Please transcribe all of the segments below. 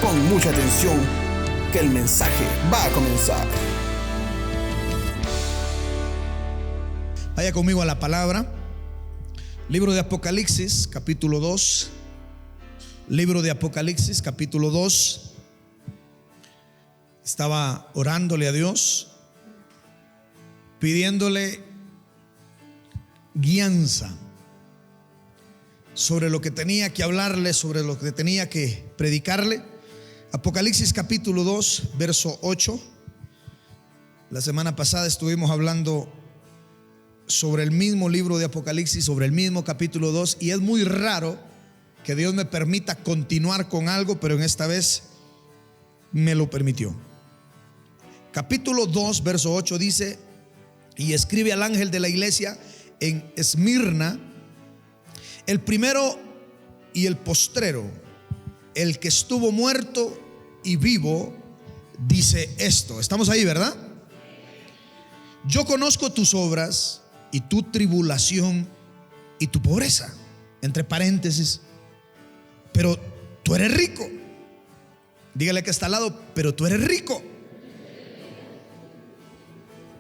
Pon mucha atención, que el mensaje va a comenzar. Vaya conmigo a la palabra. Libro de Apocalipsis, capítulo 2. Libro de Apocalipsis, capítulo 2. Estaba orándole a Dios, pidiéndole guianza sobre lo que tenía que hablarle, sobre lo que tenía que predicarle. Apocalipsis capítulo 2, verso 8. La semana pasada estuvimos hablando sobre el mismo libro de Apocalipsis, sobre el mismo capítulo 2, y es muy raro que Dios me permita continuar con algo, pero en esta vez me lo permitió. Capítulo 2, verso 8 dice: y escribe al ángel de la iglesia en Esmirna, el primero y el postrero, el que estuvo muerto y vivo, dice esto. Estamos ahí, ¿verdad? Yo conozco tus obras y tu tribulación y tu pobreza, entre paréntesis, pero tú eres rico. Dígale que está al lado: pero tú eres rico.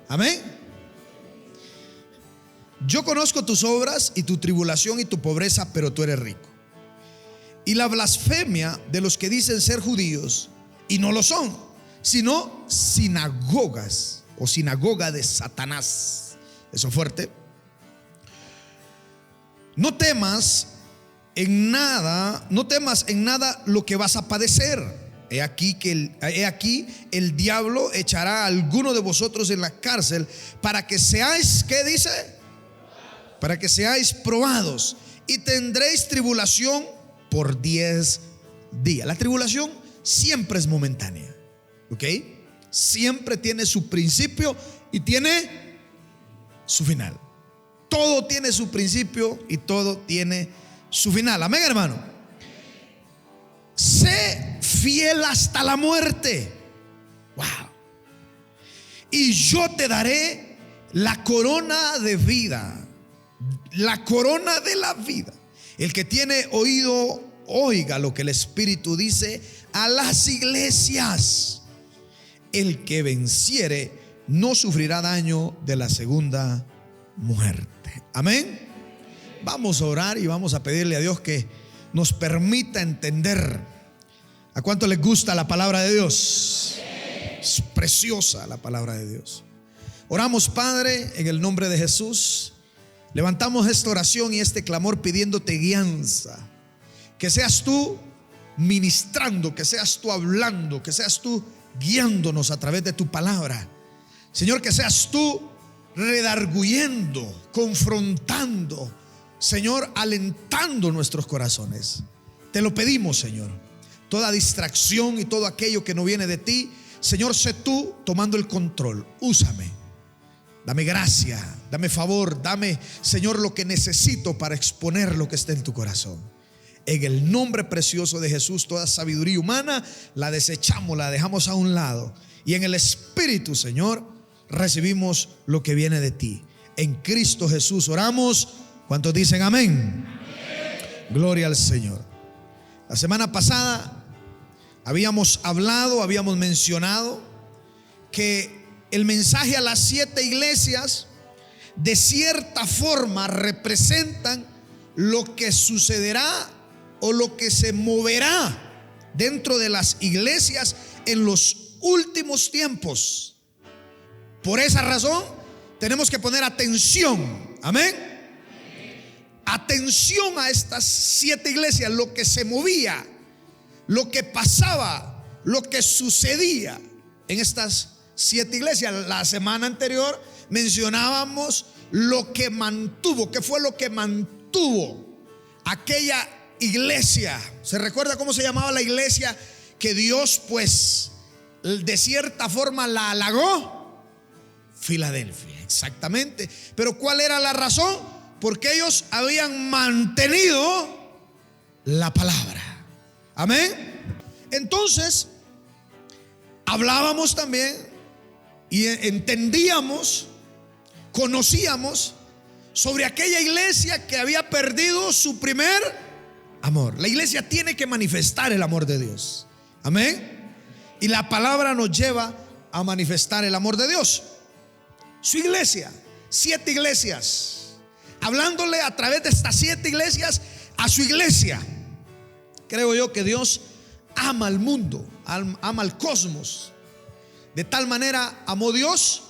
Amén. Yo conozco tus obras y tu tribulación y tu pobreza, pero tú eres rico. Y la blasfemia de los que dicen ser judíos y no lo son, sino sinagogas o sinagoga de Satanás. Eso es fuerte. No temas en nada lo que vas a padecer. He aquí el diablo echará a alguno de vosotros en la cárcel para que seáis, ¿qué dice? Para que seáis probados, y tendréis tribulación por 10 días. La tribulación siempre es momentánea, ¿ok? Siempre tiene su principio y tiene su final. Todo tiene su principio y todo tiene su final. Amén, hermano. Sé fiel hasta la muerte. Wow. Y yo te daré la corona de vida, la corona de la vida. El que tiene oído, oiga lo que el Espíritu dice a las iglesias. El que venciere no sufrirá daño de la segunda muerte. Amén. Vamos a orar y vamos a pedirle a Dios que nos permita entender. ¿A cuánto les gusta la palabra de Dios? Es preciosa la palabra de Dios. Oramos, Padre, en el nombre de Jesús. Levantamos esta oración y este clamor pidiéndote guianza. Que seas tú ministrando, que seas tú hablando, que seas tú guiándonos a través de tu palabra. Señor, que seas tú redarguyendo, confrontando, Señor, alentando nuestros corazones. Te lo pedimos, Señor. Toda distracción y todo aquello que no viene de ti, Señor, sé tú tomando el control. Úsame, dame gracia, dame favor, dame, Señor, lo que necesito para exponer lo que está en tu corazón. En el nombre precioso de Jesús, toda sabiduría humana la desechamos, la dejamos a un lado, y en el Espíritu, Señor, recibimos lo que viene de ti. En Cristo Jesús oramos. ¿Cuántos dicen amén? Amén. Gloria al Señor. La semana pasada habíamos mencionado que el mensaje a las 7 iglesias de cierta forma representan lo que sucederá o lo que se moverá dentro de las iglesias en los últimos tiempos. Por esa razón tenemos que poner atención. Amén. Atención a estas 7 iglesias, lo que se movía, lo que pasaba, lo que sucedía en estas 7 iglesias. La semana anterior mencionábamos lo que mantuvo. ¿Qué fue lo que mantuvo aquella iglesia? ¿Se recuerda cómo se llamaba la iglesia que Dios, pues, de cierta forma la halagó? Filadelfia, exactamente. Pero ¿cuál era la razón? Porque ellos habían mantenido la palabra. Amén. Entonces hablábamos también y entendíamos, conocíamos sobre aquella iglesia que había perdido su primer amor. La iglesia tiene que manifestar el amor de Dios. Amén. Y la palabra nos lleva a manifestar el amor de Dios. Su iglesia, 7 iglesias, hablándole a través de estas 7 iglesias a su iglesia. Creo yo que Dios ama al mundo, ama al cosmos. De tal manera amó Dios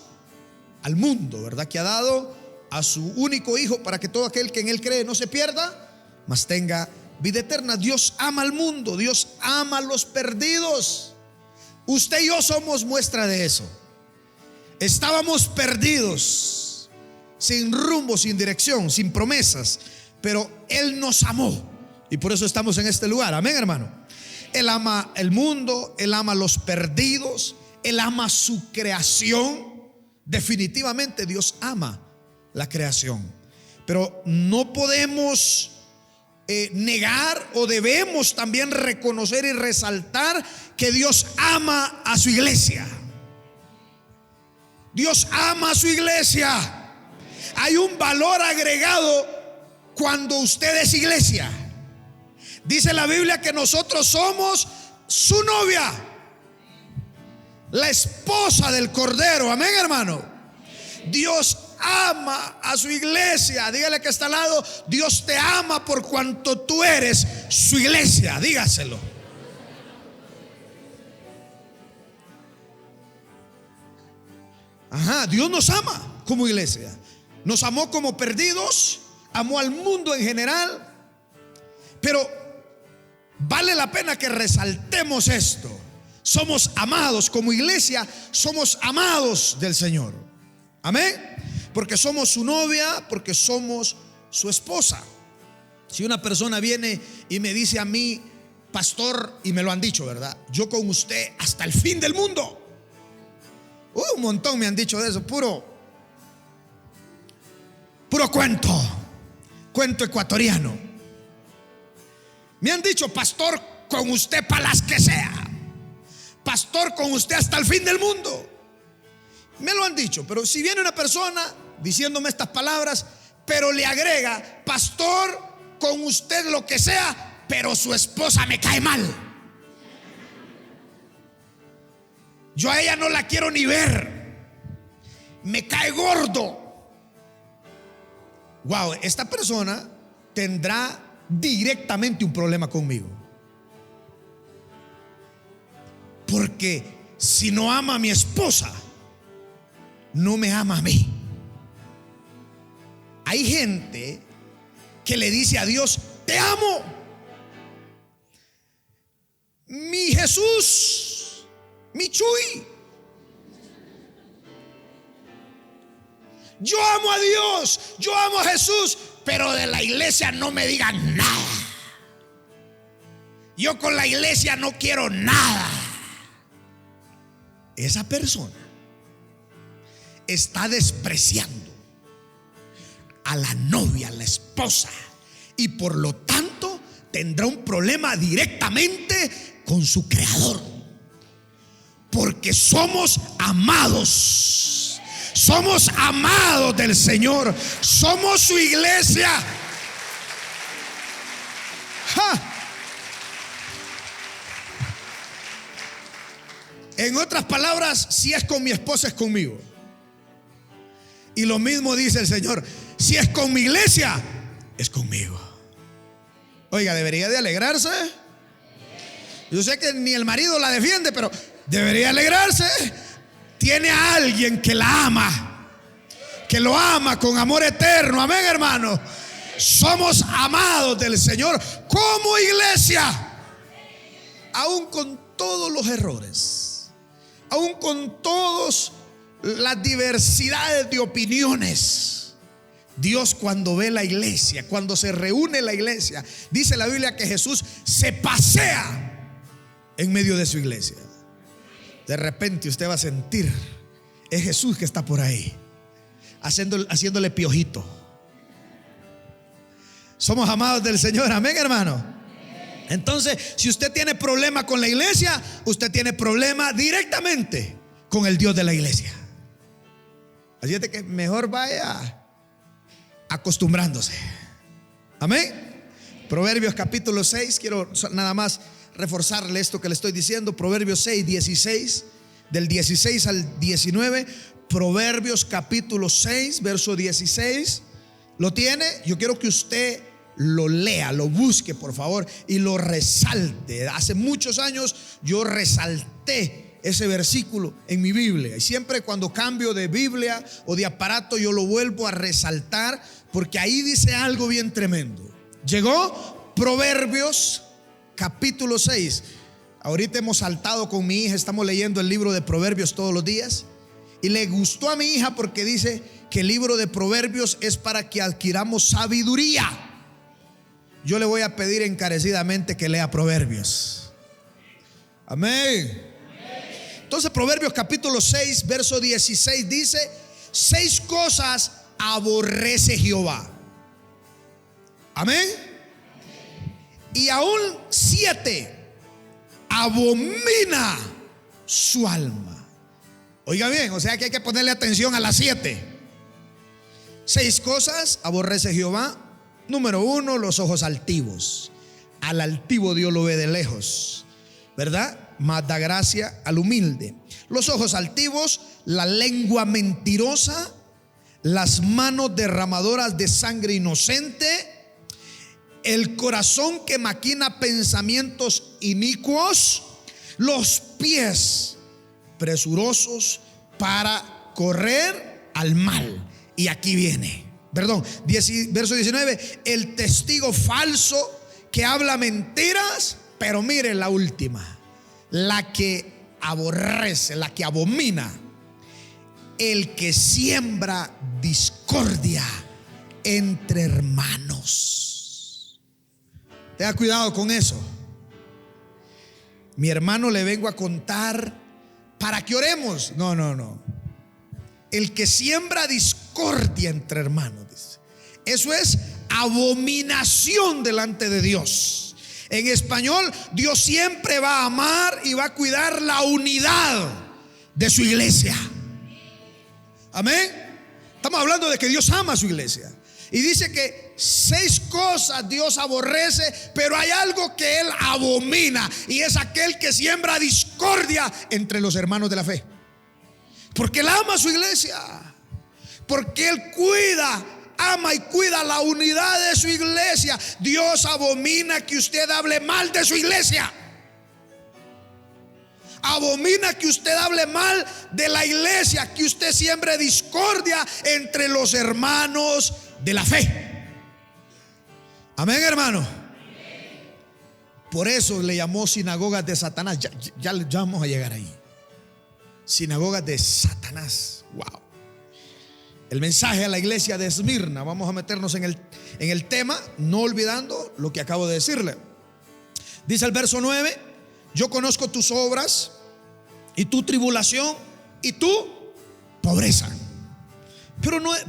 al mundo, ¿verdad? Que ha dado a su único hijo para que todo aquel que en él cree no se pierda, mas tenga vida eterna. Dios ama al mundo, Dios ama a los perdidos. Usted y yo somos muestra de eso. Estábamos perdidos, sin rumbo, sin dirección, sin promesas, pero Él nos amó y por eso estamos en este lugar. Amén, hermano. Él ama el mundo, Él ama a los perdidos, Él ama su creación. Definitivamente Dios ama la creación, pero no podemos negar, o debemos también reconocer y resaltar que Dios ama a su iglesia. Dios ama a su iglesia. Hay un valor agregado cuando usted es iglesia. Dice la Biblia que nosotros somos su novia, la esposa del Cordero. Amén, hermano. Dios ama a su iglesia. Dígale que está al lado: Dios te ama por cuanto tú eres su iglesia. Dígaselo. Ajá, Dios nos ama como iglesia. Nos amó como perdidos, amó al mundo en general. Pero vale la pena que resaltemos esto: somos amados como iglesia, somos amados del Señor. Amén. Porque somos su novia, porque somos su esposa. Si una persona viene y me dice a mí: pastor, y me lo han dicho, ¿verdad? Yo con usted hasta el fin del mundo. Un montón me han dicho de eso, puro cuento ecuatoriano. Me han dicho: pastor, con usted para las que sea. Pastor, con usted hasta el fin del mundo. Me lo han dicho. Pero si viene una persona diciéndome estas palabras, pero le agrega: pastor, con usted lo que sea, pero su esposa me cae mal, yo a ella no la quiero ni ver, me cae gordo. Wow, esta persona tendrá directamente un problema conmigo. Porque si no ama a mi esposa, no me ama a mí. Hay gente que le dice a Dios: te amo, mi Jesús, mi Chuy. Yo amo a Dios, yo amo a Jesús, pero de la iglesia no me digan nada. Yo con la iglesia no quiero nada. Esa persona está despreciando a la novia, a la esposa, y por lo tanto tendrá un problema directamente con su creador. Porque somos amados, somos amados del Señor, somos su iglesia. ¡Ja! En otras palabras, si es con mi esposa, es conmigo. Y lo mismo dice el Señor: si es con mi iglesia, es conmigo. Oiga, debería de alegrarse. Yo sé que ni el marido la defiende, pero debería alegrarse. Tiene a alguien que la ama, que lo ama con amor eterno. Amén, hermano. Somos amados del Señor como iglesia, aún con todos los errores, aún con todas las diversidades de opiniones. Dios, cuando ve la iglesia, cuando se reúne la iglesia, dice la Biblia que Jesús se pasea en medio de su iglesia. De repente usted va a sentir: es Jesús que está por ahí, haciéndole piojito. Somos amados del Señor. Amén, hermano. Entonces, si usted tiene problema con la iglesia, usted tiene problema directamente con el Dios de la iglesia. Así es de que mejor vaya acostumbrándose. Amén. Proverbios capítulo 6. Quiero nada más reforzarle esto que le estoy diciendo. Proverbios 6, 16, del 16 al 19. Proverbios capítulo 6, verso 16. ¿Lo tiene? Yo quiero que usted lo lea, lo busque por favor y lo resalte. Hace muchos años yo resalté ese versículo en mi Biblia, y siempre cuando cambio de Biblia o de aparato yo lo vuelvo a resaltar, porque ahí dice algo bien tremendo. Llegó Proverbios capítulo 6. Ahorita hemos saltado con mi hija, estamos leyendo el libro de Proverbios todos los días, y le gustó a mi hija porque dice que el libro de Proverbios es para que adquiramos sabiduría. Yo le voy a pedir encarecidamente que lea Proverbios. Amén. Entonces Proverbios capítulo 6, verso 16 dice: 6 cosas aborrece Jehová. Amén. Y aún 7 abomina su alma. Oiga bien, o sea que hay que ponerle atención a las 7. 6 cosas aborrece Jehová. Número 1, los ojos altivos. Al altivo Dios lo ve de lejos, ¿verdad? Mas da gracia al humilde. Los ojos altivos, la lengua mentirosa, las manos derramadoras de sangre inocente, el corazón que maquina pensamientos inicuos, los pies presurosos para correr al mal. Y aquí viene, verso 19, el testigo falso que habla mentiras. Pero mire la última, la que aborrece, la que abomina, el que siembra discordia entre hermanos. Tenga cuidado con eso. Mi hermano, le vengo a contar para que oremos. No. El que siembra discordia entre hermanos, dice, eso es abominación delante de Dios. En español, Dios siempre va a amar y va a cuidar la unidad de su iglesia. Amén. Estamos hablando de que Dios ama a su iglesia. Y dice que 6 cosas Dios aborrece, pero hay algo que Él abomina, y es aquel que siembra discordia entre los hermanos de la fe. Porque Él ama a su iglesia, porque Él ama y cuida la unidad de su iglesia. Dios abomina que usted hable mal de su iglesia. Abomina que usted hable mal de la iglesia, que usted siembre discordia entre los hermanos de la fe. Amén, hermano. Por eso le llamó sinagogas de Satanás. Ya vamos a llegar ahí. Sinagogas de Satanás. Wow. El mensaje a la iglesia de Esmirna. Vamos a meternos en el tema, no olvidando lo que acabo de decirle. Dice el verso 9: yo conozco tus obras y tu tribulación y tu pobreza,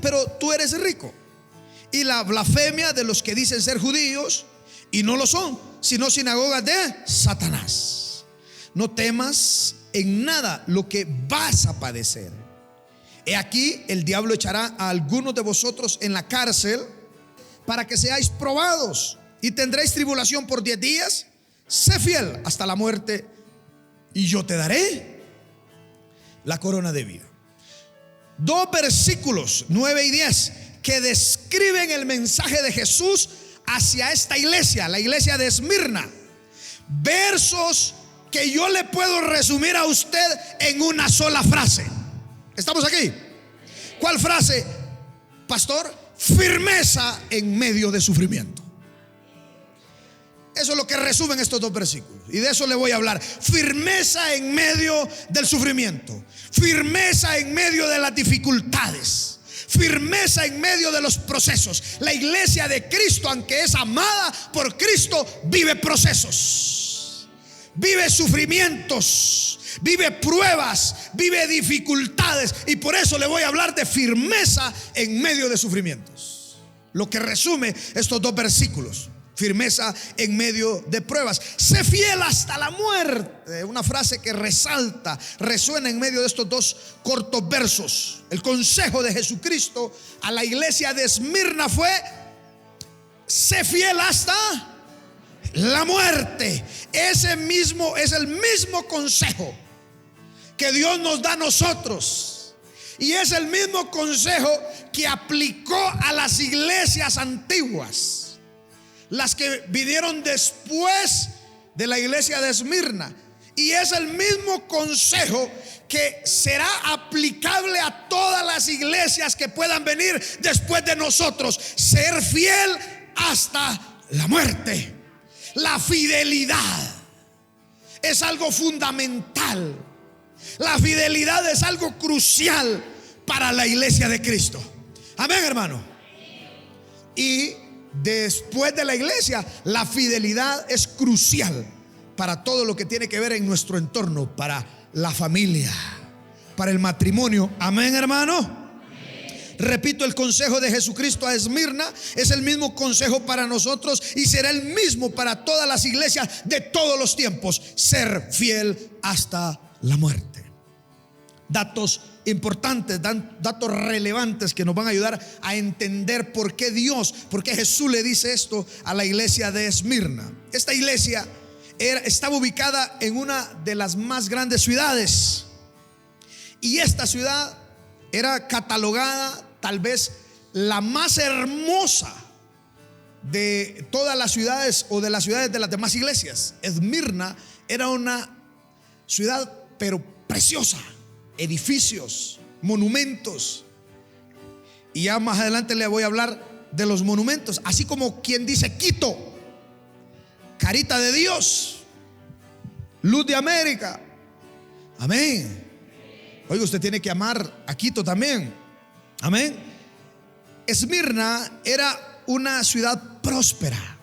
pero tú eres rico, y la blasfemia de los que dicen ser judíos y no lo son, sino sinagogas de Satanás. No temas en nada lo que vas a padecer. He aquí, el diablo echará a algunos de vosotros en la cárcel para que seáis probados, y tendréis tribulación por 10 días. Sé fiel hasta la muerte, y yo te daré la corona de vida. 2 versículos 9 y 10 que describen el mensaje de Jesús hacia esta iglesia, la iglesia de Esmirna. Versos que yo le puedo resumir a usted en una sola frase. ¿Estamos aquí? ¿Cuál frase, pastor? Firmeza en medio de sufrimiento. Eso es lo que resumen estos 2 versículos, y de eso le voy a hablar. Firmeza en medio del sufrimiento, firmeza en medio de las dificultades, firmeza en medio de los procesos. La iglesia de Cristo, aunque es amada por Cristo, vive procesos, vive sufrimientos, vive pruebas, vive dificultades. Y por eso le voy a hablar de firmeza en medio de sufrimientos. Lo que resume estos 2 versículos: firmeza en medio de pruebas. Sé fiel hasta la muerte. Una frase que resuena en medio de estos 2 cortos versos. El consejo de Jesucristo a la iglesia de Esmirna fue: sé fiel hasta la muerte. Ese mismo es el mismo consejo que Dios nos da a nosotros, y es el mismo consejo que aplicó a las iglesias antiguas, las que vinieron después de la iglesia de Esmirna. Y es el mismo consejo que será aplicable a todas las iglesias que puedan venir después de nosotros: ser fiel hasta la muerte. La fidelidad es algo fundamental. La fidelidad es algo crucial para la iglesia de Cristo. Amén, hermano. Y después de la iglesia, la fidelidad es crucial para todo lo que tiene que ver en nuestro entorno, para la familia, para el matrimonio. Amén, hermano. Repito, el consejo de Jesucristo a Esmirna es el mismo consejo para nosotros y será el mismo para todas las iglesias de todos los tiempos: ser fiel hasta la muerte. Datos importantes, datos relevantes que nos van a ayudar a entender por qué Jesús le dice esto a la iglesia de Esmirna. Esta iglesia estaba ubicada en una de las más grandes ciudades, y esta ciudad era catalogada tal vez la más hermosa de todas las ciudades, o de las ciudades de las demás iglesias. Esmirna era una ciudad pero preciosa: edificios, monumentos. Y ya más adelante le voy a hablar de los monumentos. Así como quien dice Quito, carita de Dios, luz de América. Amén. Oiga, usted tiene que amar a Quito también. Amén. Esmirna era una ciudad próspera,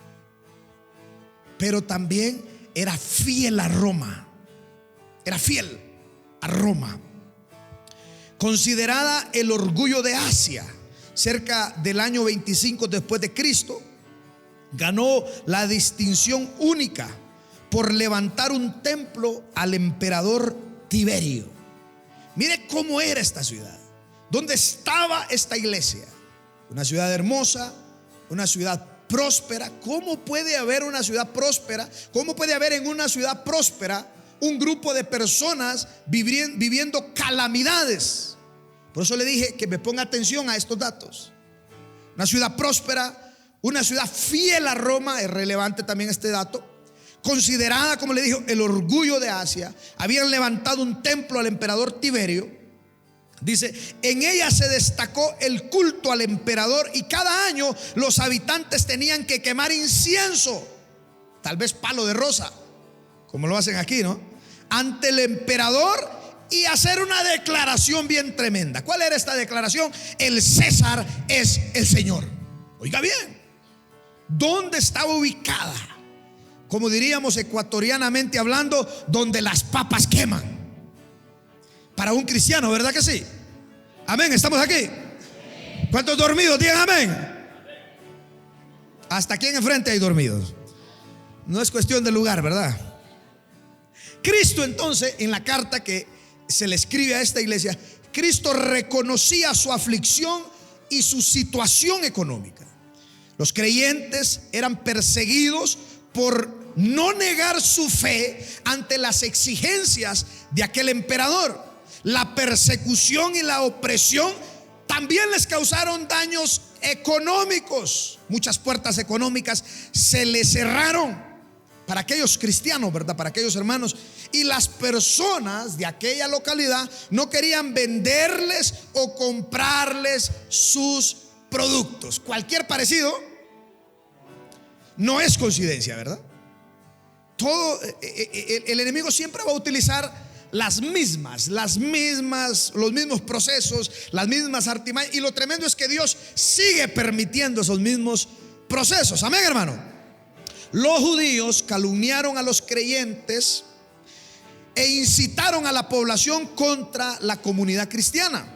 pero también era fiel a Roma. Era fiel a Roma. Considerada el orgullo de Asia, cerca del año 25 después de Cristo, ganó la distinción única por levantar un templo al emperador Tiberio. Mire cómo era esta ciudad, dónde estaba esta iglesia. Una ciudad hermosa, una ciudad próspera. ¿Cómo puede haber una ciudad próspera? ¿Cómo puede haber en una ciudad próspera un grupo de personas viviendo calamidades? Por eso le dije que me ponga atención a estos datos. Una ciudad próspera, una ciudad fiel a Roma, es relevante también este dato. Considerada, como le dijo, el orgullo de Asia. Habían levantado un templo al emperador Tiberio. Dice, en ella se destacó el culto al emperador, y cada año los habitantes tenían que quemar incienso, tal vez palo de rosa, como lo hacen aquí, ¿no?, ante el emperador, y hacer una declaración bien tremenda. ¿Cuál era esta declaración? El César es el Señor. Oiga bien, ¿dónde estaba ubicada? Como diríamos ecuatorianamente hablando, donde las papas queman. Para un cristiano, ¿verdad que sí? Amén, estamos aquí. ¿Cuántos dormidos? Digan amén. Hasta aquí en enfrente hay dormidos. No es cuestión de lugar, ¿verdad? Cristo, entonces, en la carta que se le escribe a esta iglesia, Cristo reconocía su aflicción y su situación económica. Los creyentes eran perseguidos por no negar su fe ante las exigencias de aquel emperador. La persecución y la opresión también les causaron daños económicos. Muchas puertas económicas se les cerraron para aquellos cristianos, ¿verdad?, para aquellos hermanos. Y las personas de aquella localidad no querían venderles o comprarles sus productos. Cualquier parecido no es coincidencia, ¿verdad? El enemigo siempre va a utilizar los mismos procesos, las mismas artimañas. Y lo tremendo es que Dios sigue permitiendo esos mismos procesos. Amén, hermano. Los judíos calumniaron a los creyentes e incitaron a la población contra la comunidad cristiana.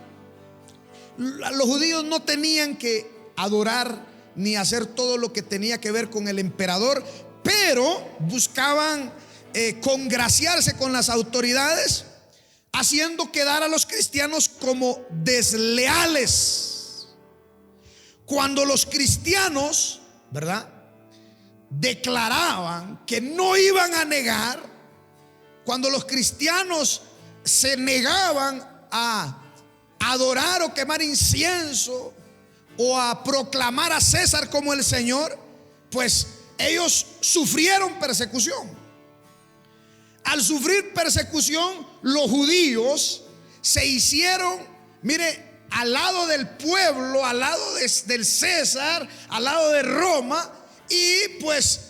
Los judíos no tenían que adorar ni hacer todo lo que tenía que ver con el emperador, pero buscaban congraciarse con las autoridades, haciendo quedar a los cristianos como desleales. Cuando los cristianos, ¿verdad?, declaraban que no iban a negar, cuando los cristianos se negaban a adorar o quemar incienso o a proclamar a César como el Señor, pues ellos sufrieron persecución. Al sufrir persecución, los judíos se hicieron, mire, al lado del pueblo, al lado del César, al lado de Roma, y pues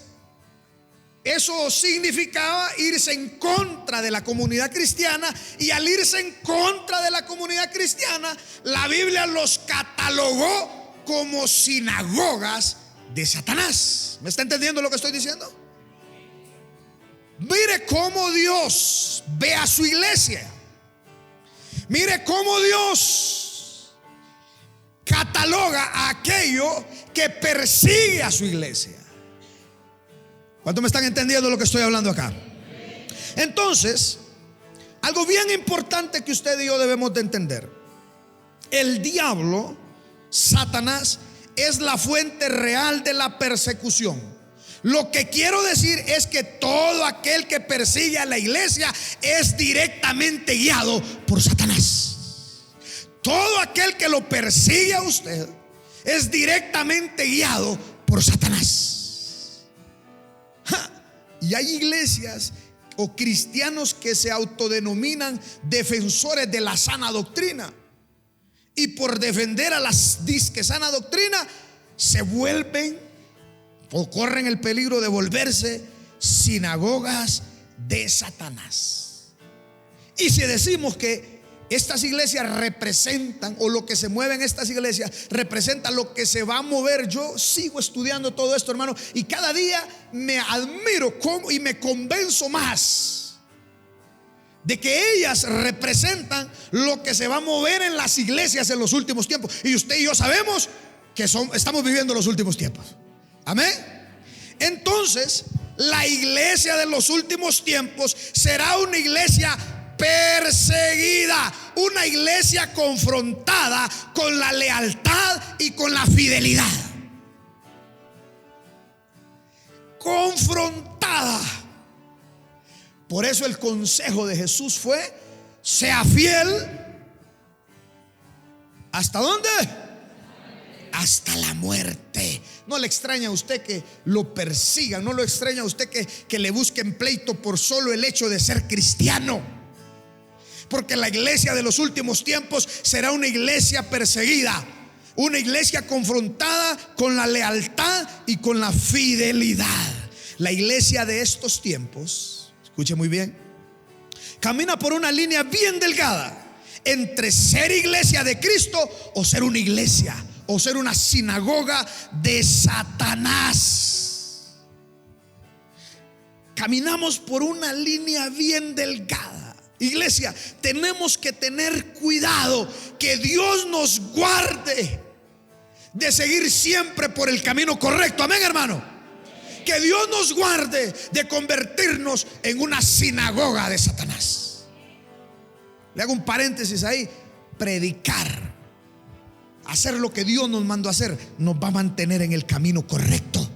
eso significaba irse en contra de la comunidad cristiana. Y al irse en contra de la comunidad cristiana, la Biblia los catalogó como sinagogas de Satanás. ¿Me está entendiendo lo que estoy diciendo? Mire cómo Dios ve a su iglesia. Mire cómo Dios cataloga a aquello que persigue a su iglesia. ¿Cuántos me están entendiendo lo que estoy hablando acá? Entonces, algo bien importante que usted y yo debemos de entender: el diablo, Satanás, es la fuente real de la persecución. Lo que quiero decir es que todo aquel que persigue a la iglesia es directamente guiado por Satanás. Todo aquel que lo persigue a usted es directamente guiado por Satanás. Y hay iglesias o cristianos que se autodenominan defensores de la sana doctrina, y por defender a la disque sana doctrina se vuelven o corren el peligro de volverse sinagogas de Satanás. Y si decimos que estas iglesias representan, o lo que se mueve en estas iglesias representa lo que se va a mover, yo sigo estudiando todo esto, hermano, y cada día me admiro y me convenzo más de que ellas representan lo que se va a mover en las iglesias en los últimos tiempos. Y usted y yo sabemos que estamos viviendo los últimos tiempos. Amén. Entonces, la iglesia de los últimos tiempos será una iglesia perseguida, una iglesia confrontada con la lealtad y con la fidelidad. Confrontada. Por eso el consejo de Jesús fue: sea fiel. ¿Hasta dónde? Hasta la muerte. No le extraña a usted que lo persigan, no le extraña a usted que le busquen pleito por solo el hecho de ser cristiano. Porque la iglesia de los últimos tiempos será una iglesia perseguida, una iglesia confrontada con la lealtad y con la fidelidad. La iglesia de estos tiempos, escuche muy bien, camina por una línea bien delgada entre ser iglesia de Cristo o ser una iglesia o ser una sinagoga de Satanás. Caminamos por una línea bien delgada. Iglesia, tenemos que tener cuidado, que Dios nos guarde de seguir siempre por el camino correcto. Amén, hermano. Que Dios nos guarde de convertirnos en una sinagoga de Satanás. Le hago un paréntesis ahí. Predicar, hacer lo que Dios nos mandó a hacer, nos va a mantener en el camino correcto.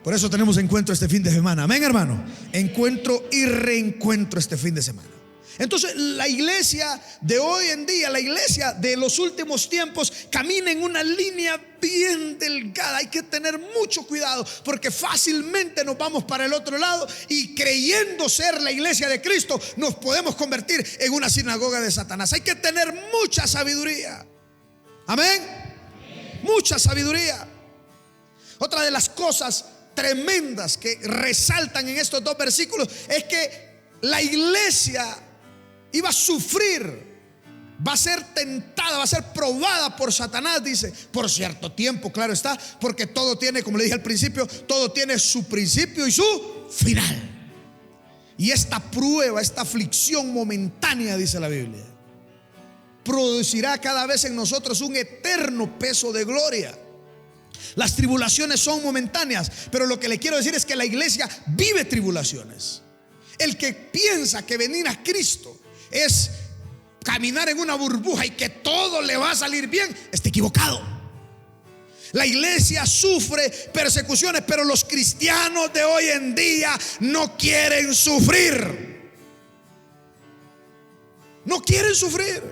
Por eso tenemos encuentro este fin de semana. Amén, hermano. Encuentro y reencuentro este fin de semana. Entonces, la iglesia de hoy en día, la iglesia de los últimos tiempos, camina en una línea bien delgada. Hay que tener mucho cuidado, porque fácilmente nos vamos para el otro lado y, creyendo ser la iglesia de Cristo, nos podemos convertir en una sinagoga de Satanás. Hay que tener mucha sabiduría. Amén. Mucha sabiduría. Otra de las cosas tremendas que resaltan en estos dos versículos es que la iglesia iba a sufrir, va a ser tentada, va a ser probada por Satanás, dice, por cierto tiempo, claro está, porque todo tiene, como le dije al principio, todo tiene su principio y su final. Y esta prueba, esta aflicción momentánea, dice la Biblia, producirá cada vez en nosotros un eterno peso de gloria. Las tribulaciones son momentáneas, pero lo que le quiero decir es que la iglesia vive tribulaciones. El que piensa que venir a Cristo es caminar en una burbuja y que todo le va a salir bien, está equivocado. La iglesia sufre persecuciones, pero los cristianos de hoy en día no quieren sufrir. No quieren sufrir.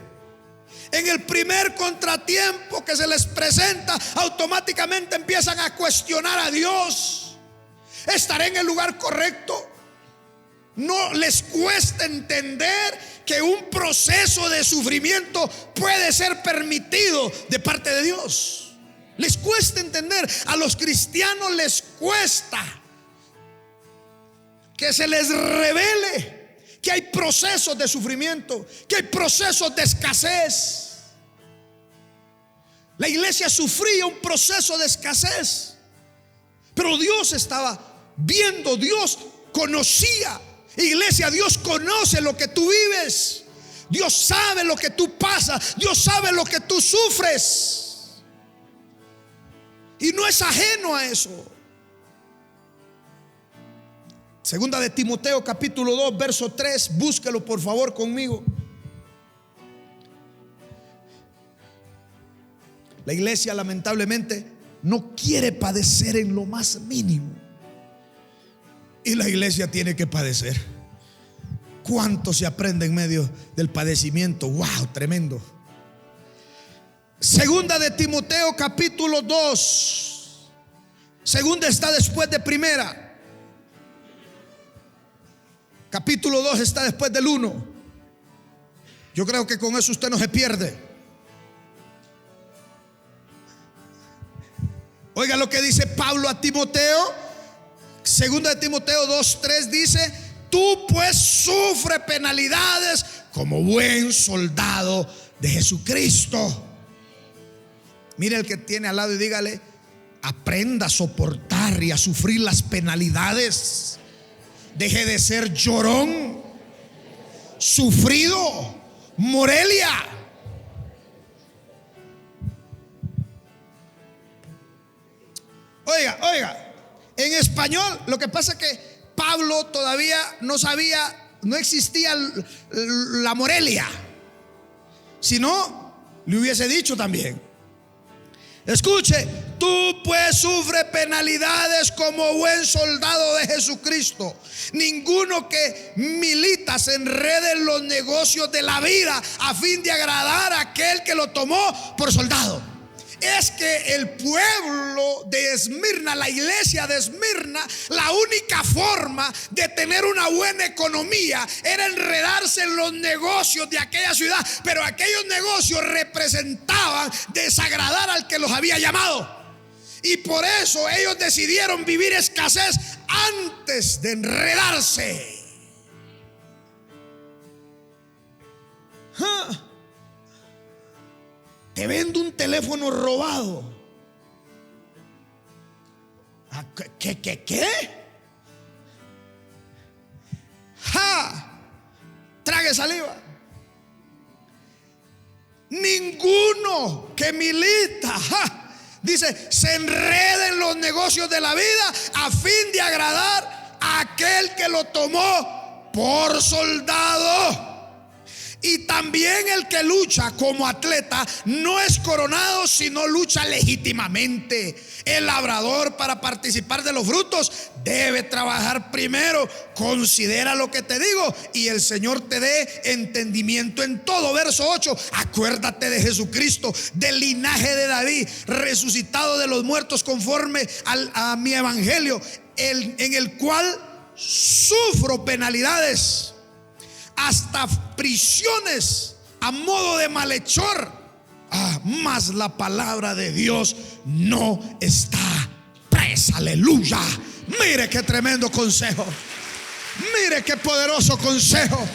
En el primer contratiempo que se les presenta, automáticamente empiezan a cuestionar a Dios. ¿Estaré en el lugar correcto? No les cuesta entender que un proceso de sufrimiento puede ser permitido de parte de Dios. Les cuesta entender. A los cristianos les cuesta que se les revele que hay procesos de sufrimiento, que hay procesos de escasez. La iglesia sufría un proceso de escasez, pero Dios estaba viendo, Dios conocía. Iglesia, Dios conoce lo que tú vives. Dios sabe lo que tú pasas. Dios sabe lo que tú sufres. Y no es ajeno a eso. Segunda de Timoteo capítulo 2 verso 3. Búsquelo por favor conmigo. La iglesia lamentablemente no quiere padecer en lo más mínimo. Y la iglesia tiene que padecer. ¿Cuánto se aprende en medio del padecimiento? ¡Wow! Tremendo. Segunda de Timoteo capítulo 2. Segunda está después de primera. Capítulo 2 está después del 1. Yo creo que con eso usted no se pierde. Oiga lo que dice Pablo a Timoteo. Segunda de Timoteo 2:3 dice: tú pues sufre penalidades como buen soldado de Jesucristo. Mire el que tiene al lado y dígale: aprenda a soportar y a sufrir las penalidades. Deje de ser llorón, sufrido, Morelia. Oiga, en español lo que pasa es que Pablo todavía no sabía, no existía la Morelia. Si no, le hubiese dicho también. Escuche: tú pues sufre penalidades como buen soldado de Jesucristo. Ninguno que milita se enrede en los negocios de la vida a fin de agradar a aquel que lo tomó por soldado. Es que el pueblo de Esmirna, la iglesia de Esmirna, la única forma de tener una buena economía era enredarse en los negocios de aquella ciudad. Pero aquellos negocios representaban desagradar al que los había llamado. Y por eso ellos decidieron vivir escasez antes de enredarse. Te vendo un teléfono robado. ¿Qué? Trague saliva. Ninguno que milita, dice, se enreda en los negocios de la vida a fin de agradar a aquel que lo tomó por soldado. Y también el que lucha como atleta no es coronado, sino lucha legítimamente. El labrador, para participar de los frutos, debe trabajar primero. Considera lo que te digo y el Señor te dé entendimiento en todo. Verso 8: acuérdate de Jesucristo, del linaje de David, resucitado de los muertos conforme a mi evangelio, en el cual sufro penalidades, hasta prisiones a modo de malhechor. Mas la palabra de Dios no está presa. Aleluya. Mire qué tremendo consejo. Mire qué poderoso consejo.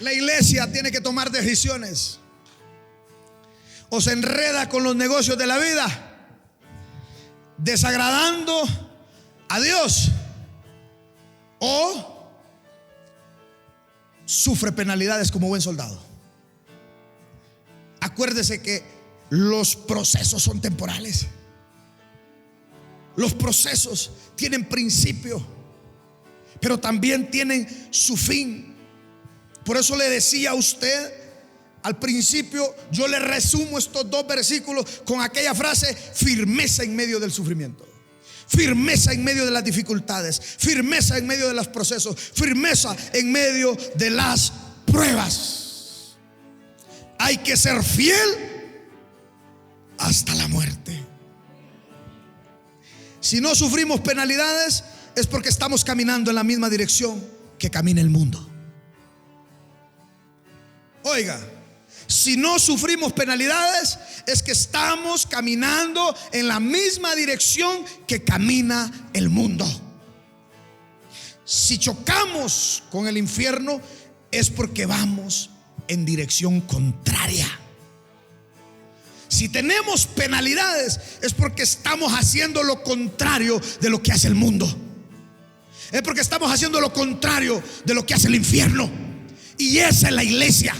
La iglesia tiene que tomar decisiones. O se enreda con los negocios de la vida, desagradando a Dios, o sufre penalidades como buen soldado. Acuérdese que los procesos son temporales. Los procesos tienen principio, pero también tienen su fin. Por eso le decía a usted al principio yo le resumo estos dos versículos con aquella frase: firmeza en medio del sufrimiento, firmeza en medio de las dificultades, firmeza en medio de los procesos, firmeza en medio de las pruebas. Hay que ser fiel hasta la muerte. Si no sufrimos penalidades, es porque estamos caminando en la misma dirección que camina el mundo. Oiga, si no sufrimos penalidades, es que estamos caminando en la misma dirección que camina el mundo. Si chocamos con el infierno, es porque vamos en dirección contraria. Si tenemos penalidades, es porque estamos haciendo lo contrario de lo que hace el mundo. Es porque estamos haciendo lo contrario de lo que hace el infierno. Y esa es la iglesia.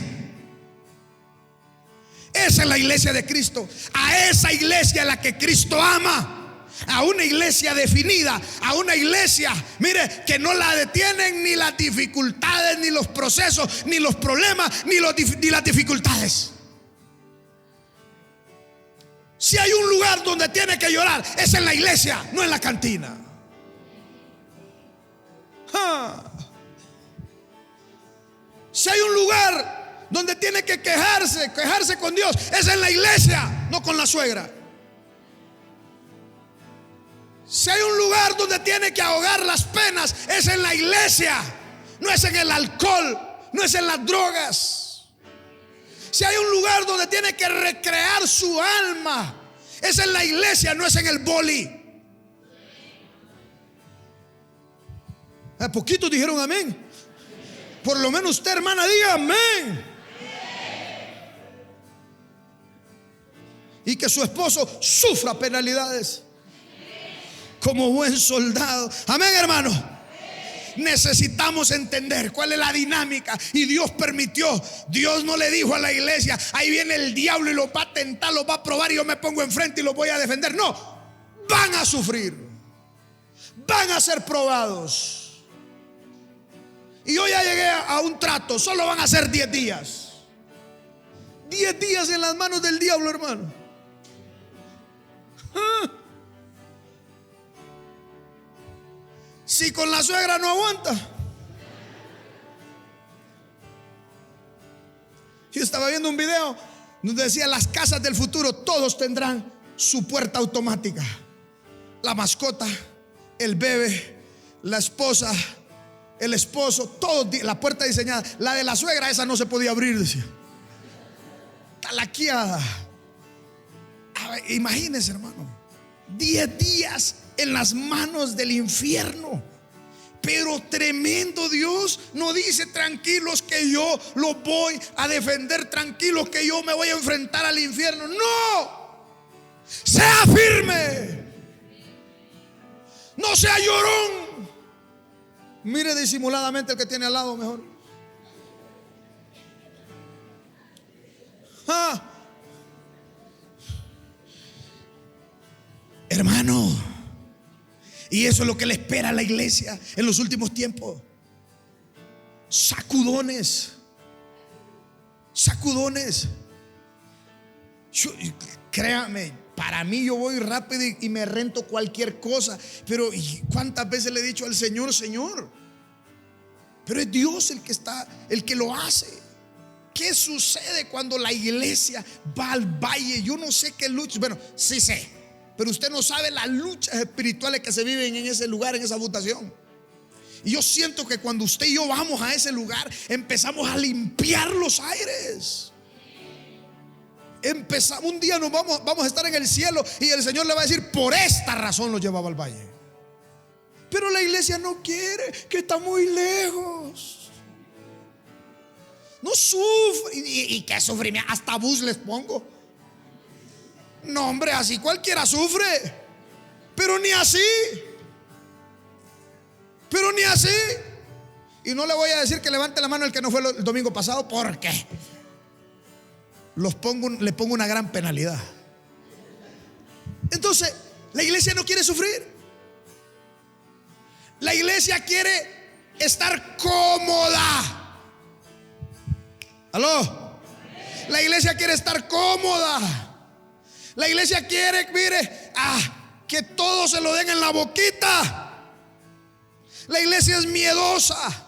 Esa es la iglesia de Cristo. A esa iglesia a la que Cristo ama. A una iglesia definida. A una iglesia, mire, que no la detienen ni las dificultades, ni los procesos, ni los problemas, ni las dificultades. Si hay un lugar donde tiene que llorar, es en la iglesia, no en la cantina. Si hay un lugar donde tiene que quejarse con Dios, es en la iglesia, no con la suegra. Si hay un lugar donde tiene que ahogar las penas, es en la iglesia, no es en el alcohol, no es en las drogas. Si hay un lugar donde tiene que recrear su alma, es en la iglesia, no es en el boli. A poquitos dijeron amén. Por lo menos usted, hermana, diga amén. Y que su esposo sufra penalidades como buen soldado. Amén, hermano. Necesitamos entender cuál es la dinámica. Y Dios permitió. Dios no le dijo a la iglesia: ahí viene el diablo y los va a tentar, los va a probar y yo me pongo enfrente y los voy a defender. No, van a sufrir, van a ser probados. Y yo ya llegué a un trato. Solo van a ser 10 días. 10 días en las manos del diablo, hermano. Si con la suegra no aguanta. Yo estaba viendo un video donde decía: las casas del futuro todos tendrán su puerta automática. La mascota, el bebé, la esposa, el esposo, todo, la puerta diseñada. La de la suegra, esa no se podía abrir, decía. Talaqueada. Imagínense, hermano, 10 días en las manos del infierno. Pero tremendo, Dios no dice: tranquilos que yo los voy a defender, tranquilos que yo me voy a enfrentar al infierno. No, sea firme, no sea llorón. Mire disimuladamente el que tiene al lado mejor. Hermano, y eso es lo que le espera a la iglesia en los últimos tiempos. Sacudones. Sacudones. Créame, para mí yo voy rápido y me rento cualquier cosa. Pero ¿cuántas veces le he dicho al Señor: Señor? Pero es Dios el que lo hace. ¿Qué sucede cuando la iglesia va al valle? Yo no sé qué lucha. Bueno, sí sé, pero usted no sabe las luchas espirituales que se viven en ese lugar, en esa habitación. Y yo siento que cuando usted y yo vamos a ese lugar, empezamos a limpiar los aires. Un día nos vamos a estar en el cielo y el Señor le va a decir: por esta razón lo llevaba al valle. Pero la iglesia no quiere, que está muy lejos. No sufre. ¿Y qué sufrimiento? Hasta bus les pongo. No, hombre, así cualquiera sufre. Pero ni así. Pero ni así. Y no le voy a decir que levante la mano el que no fue el domingo pasado, porque le pongo una gran penalidad. Entonces, la iglesia no quiere sufrir. La iglesia quiere estar cómoda. ¿Aló? La iglesia quiere estar cómoda. La iglesia quiere, mire, que todo se lo den en la boquita. La iglesia es miedosa.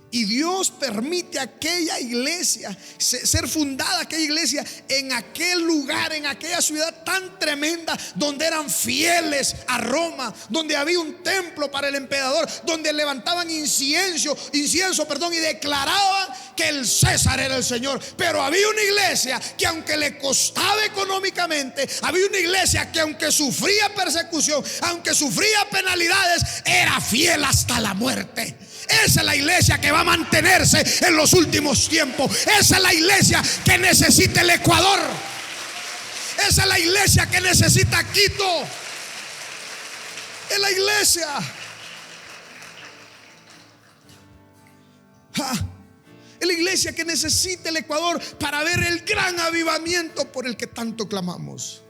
Y Dios permite a aquella iglesia ser fundada, aquella iglesia en aquel lugar, en aquella ciudad tan tremenda, donde eran fieles a Roma, donde había un templo para el emperador, donde levantaban incienso, y declaraban que el César era el Señor. Pero había una iglesia que, aunque le costaba económicamente, había una iglesia que, aunque sufría persecución, aunque sufría penalidades, era fiel hasta la muerte. Esa es la iglesia que va a mantenerse en los últimos tiempos. Esa es la iglesia que necesita el Ecuador. Esa es la iglesia que necesita Quito. Es la iglesia. Es la iglesia que necesita el Ecuador para ver el gran avivamiento por el que tanto clamamos.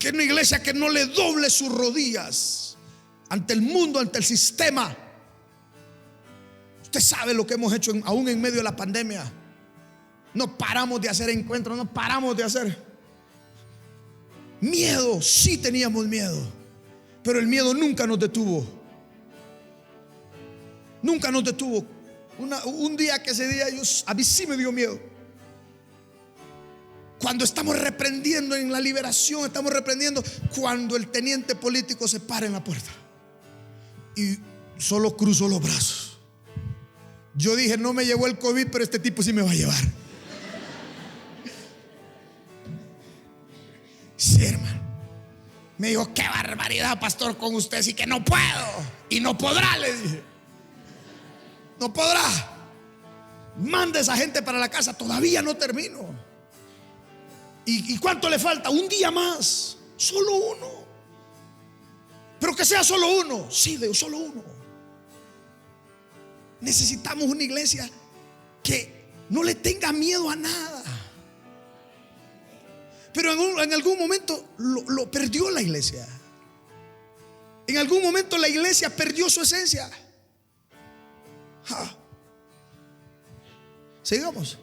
Que es una iglesia que no le doble sus rodillas ante el mundo, ante el sistema. Usted sabe lo que hemos hecho aún en medio de la pandemia. No paramos de hacer encuentros, no paramos de hacer. Miedo, sí teníamos miedo, pero el miedo nunca nos detuvo. Nunca nos detuvo. Un día que ese día a mí sí me dio miedo. Cuando estamos reprendiendo en la liberación, estamos reprendiendo cuando el teniente político se para en la puerta y solo cruzó los brazos. Yo dije, no me llevó el COVID, pero este tipo sí me va a llevar. Sí, hermano. Me dijo, qué barbaridad, pastor, con usted, sí que no puedo. Y no podrá, le dije. No podrá. Manda a esa gente para la casa, todavía no termino. ¿Y cuánto le falta? Un día más. Solo uno. Pero que sea solo uno. Sí, solo uno. Necesitamos una iglesia que no le tenga miedo a nada. Pero en algún momento lo perdió la iglesia. En algún momento la iglesia perdió su esencia. Sigamos.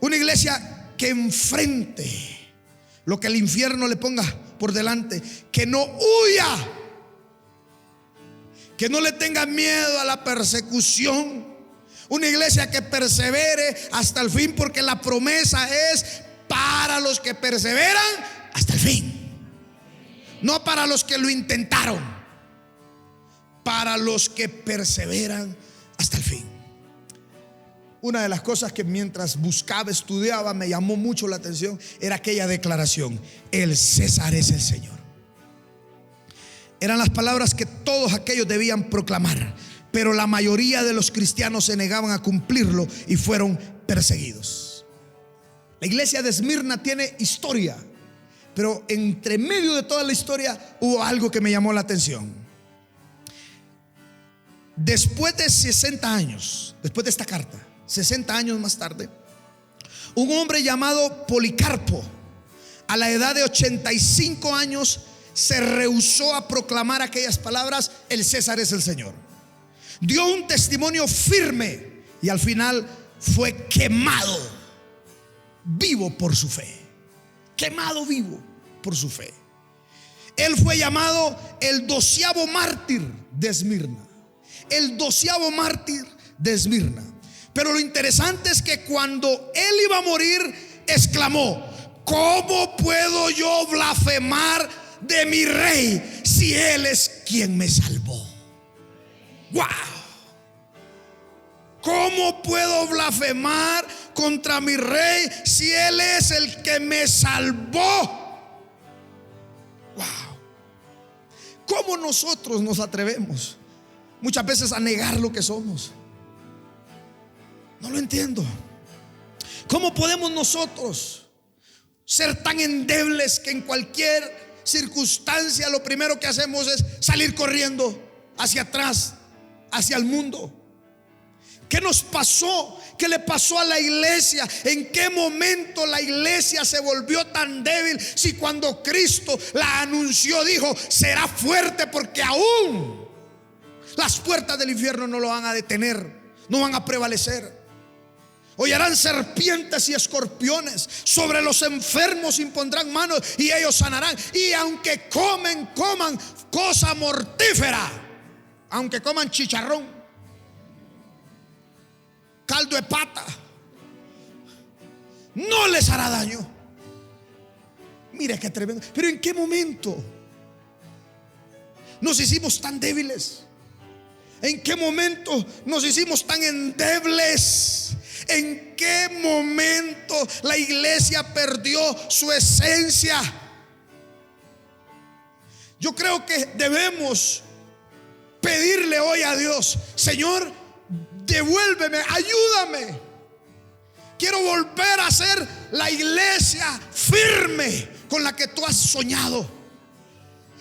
Una iglesia que enfrente lo que el infierno le ponga por delante, que no huya, que no le tenga miedo a la persecución. Una iglesia que persevere hasta el fin, porque la promesa es para los que perseveran hasta el fin, no para los que lo intentaron, para los que perseveran hasta el fin. Una de las cosas que mientras buscaba, estudiaba, me llamó mucho la atención era aquella declaración: el César es el Señor. Eran las palabras que todos aquellos debían proclamar, pero la mayoría de los cristianos se negaban a cumplirlo y fueron perseguidos. La iglesia de Esmirna tiene historia, pero entre medio de toda la historia hubo algo que me llamó la atención. Después de 60 años, después de esta carta, 60 años más tarde, un hombre llamado Policarpo, a la edad de 85 años, se rehusó a proclamar aquellas palabras: el César es el Señor. Dio un testimonio firme y al final fue quemado vivo por su fe. Quemado vivo por su fe. Él fue llamado el 12º mártir de Esmirna. El 12º mártir de Esmirna. Pero lo interesante es que cuando él iba a morir, exclamó: ¿cómo puedo yo blasfemar de mi rey si él es quien me salvó? ¡Wow! ¿Cómo puedo blasfemar contra mi rey si él es el que me salvó? ¡Wow! ¿Cómo nosotros nos atrevemos muchas veces a negar lo que somos? No lo entiendo. ¿Cómo podemos nosotros ser tan endebles que en cualquier circunstancia lo primero que hacemos es salir corriendo hacia atrás, hacia el mundo? ¿Qué nos pasó? ¿Qué le pasó a la iglesia? ¿En qué momento la iglesia se volvió tan débil? Si cuando Cristo la anunció dijo: será fuerte, porque aún las puertas del infierno no lo van a detener. no van a prevalecer. Hollarán serpientes y escorpiones, sobre los enfermos impondrán manos y ellos sanarán. Y aunque coman cosa mortífera, aunque coman chicharrón, caldo de pata, no les hará daño. Mire qué tremendo. Pero ¿en qué momento nos hicimos tan débiles? ¿En qué momento nos hicimos tan endebles? ¿En qué momento la iglesia perdió su esencia? Yo creo que debemos pedirle hoy a Dios: Señor, devuélveme, ayúdame. Quiero volver a ser la iglesia firme con la que tú has soñado,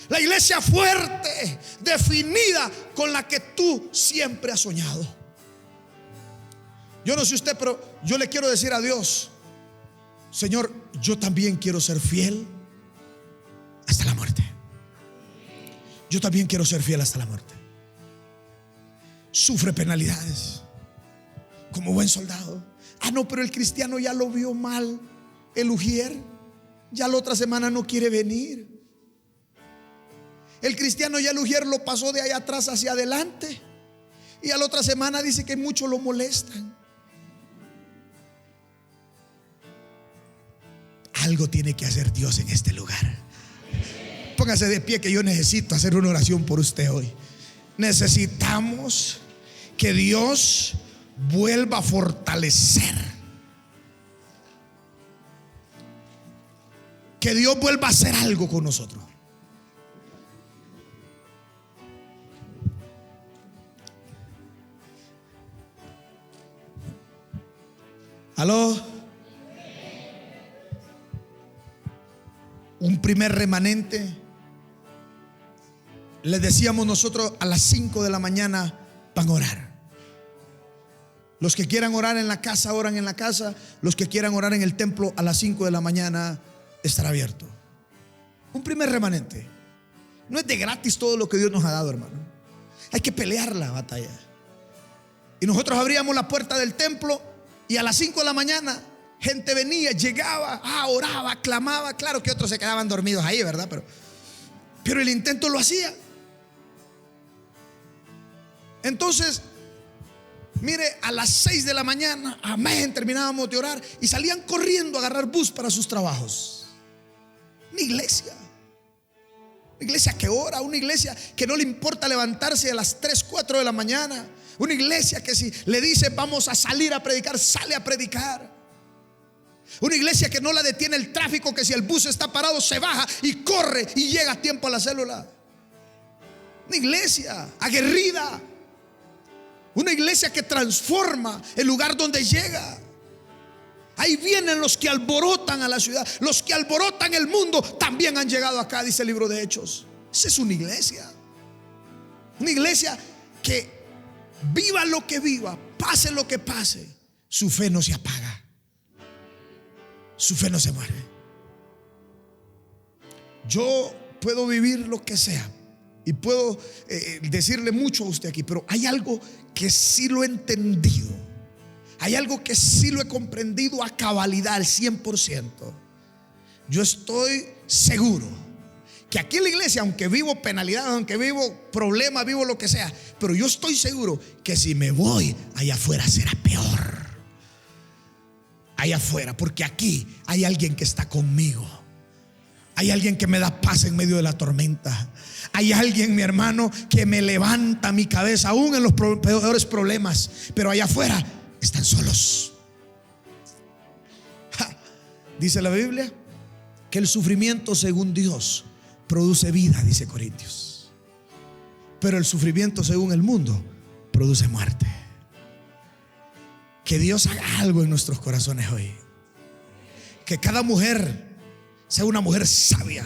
la iglesia fuerte, definida, con la que tú siempre has soñado. Yo no sé usted, pero yo le quiero decir a Dios: Señor, yo también quiero ser fiel hasta la muerte. Yo también quiero ser fiel hasta la muerte. Sufre penalidades como buen soldado. Ah, no, pero el cristiano ya lo vio mal, el ujier, ya la otra semana no quiere venir. El cristiano ya el ujier lo pasó de allá atrás hacia adelante, y a la otra semana dice que mucho lo molestan. Algo tiene que hacer Dios en este lugar. Póngase de pie, que yo necesito hacer una oración por usted hoy. Necesitamos que Dios vuelva a fortalecer, que Dios vuelva a hacer algo con nosotros. ¿Aló? Un primer remanente, les decíamos nosotros, a las 5 de la mañana van a orar. Los que quieran orar en la casa, oran en la casa. Los que quieran orar en el templo, a las 5 de la mañana estará abierto. Un primer remanente. No es de gratis todo lo que Dios nos ha dado, hermano. Hay que pelear la batalla. Y nosotros abríamos la puerta del templo, y a las 5 de la mañana gente venía, llegaba, oraba, clamaba. Claro que otros se quedaban dormidos ahí, ¿verdad? Pero el intento lo hacía. Entonces, mire, a las 6 de la mañana, amén, terminábamos de orar y salían corriendo a agarrar bus para sus trabajos. Una iglesia que ora, una iglesia que no le importa levantarse a las 3, 4 de la mañana. Una iglesia que si le dice vamos a salir a predicar, sale a predicar. Una iglesia que no la detiene el tráfico, que si el bus está parado se baja y corre y llega a tiempo a la célula. Una iglesia aguerrida. Una iglesia que transforma el lugar donde llega. Ahí vienen los que alborotan a la ciudad. Los que alborotan el mundo también han llegado acá, dice el libro de Hechos. Esa es una iglesia. Una iglesia que viva lo que viva, pase lo que pase, su fe no se apaga, su fe no se muere. Yo puedo vivir lo que sea y puedo decirle mucho a usted aquí, pero hay algo que sí lo he entendido. Hay algo que sí lo he comprendido a cabalidad, al 100%. Yo estoy seguro que aquí en la iglesia, aunque vivo penalidad, aunque vivo problemas, vivo lo que sea, pero yo estoy seguro que si me voy allá afuera será peor. Allá afuera, porque aquí hay alguien que está conmigo. Hay alguien que me da paz en medio de la tormenta. Hay alguien, mi hermano, que me levanta mi cabeza aún en los peores problemas. Pero allá afuera están solos. Dice la Biblia que el sufrimiento según Dios produce vida, dice Corintios. Pero el sufrimiento según el mundo produce muerte. Que Dios haga algo en nuestros corazones hoy. Que cada mujer sea una mujer sabia,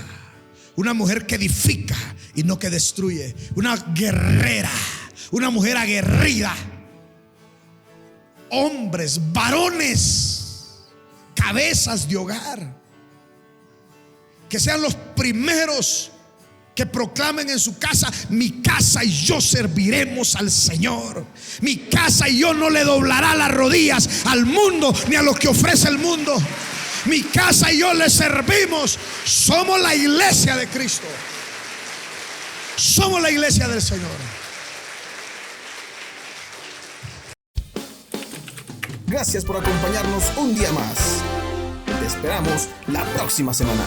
una mujer que edifica y no que destruye, una guerrera, una mujer aguerrida. Hombres, varones, cabezas de hogar, que sean los primeros que proclamen en su casa: mi casa y yo serviremos al Señor. Mi casa y yo no le doblará las rodillas al mundo ni a lo que ofrece el mundo. Mi casa y yo le servimos. Somos la iglesia de Cristo. Somos la iglesia del Señor. Gracias por acompañarnos un día más. Te esperamos la próxima semana.